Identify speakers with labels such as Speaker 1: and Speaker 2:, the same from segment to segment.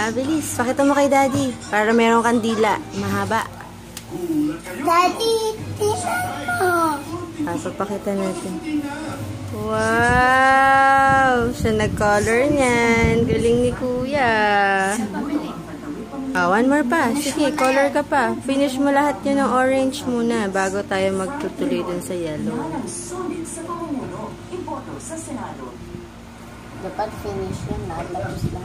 Speaker 1: Bilis. Pakita mo kay Daddy. Para meron kang dila. Mahaba.
Speaker 2: Daddy, tingnan mo.
Speaker 1: Papakita natin. Wow! Siya nag-color niyan. Galing ni Kuya. One more pa. Sige, color ka pa. Finish mo lahat yun ng orange muna bago tayo magtutuloy dun sa yellow. Dapat finish yun na. Tapos na.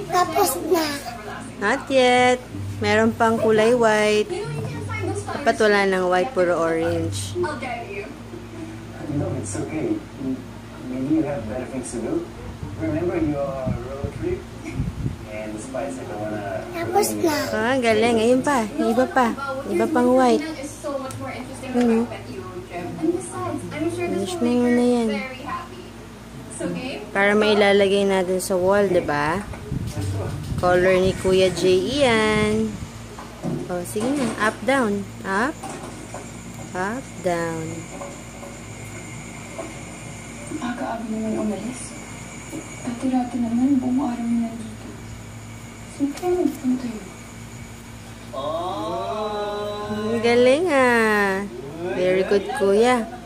Speaker 2: Tapos na.
Speaker 1: Not yet. Meron pang kulay white. Dapat wala ng white, puro orange.
Speaker 3: No, it's okay. Maybe you have better things to do. Remember your road trip? And despite I don't wanna...
Speaker 2: Tapos na.
Speaker 1: Galing. Ayun pa. Iba pa. Iba pang white. Finish mo muna yan. Para mailalagay natin sa wall, diba? Color ni Kuya J. Ian. Sige na. Up, down. Up. Up, down.
Speaker 4: Aga-aga naman umalis. Dati-dati naman, buong araw na nandito. Saan kaya magpunta yun?
Speaker 1: Galing ah. Very good, Kuya.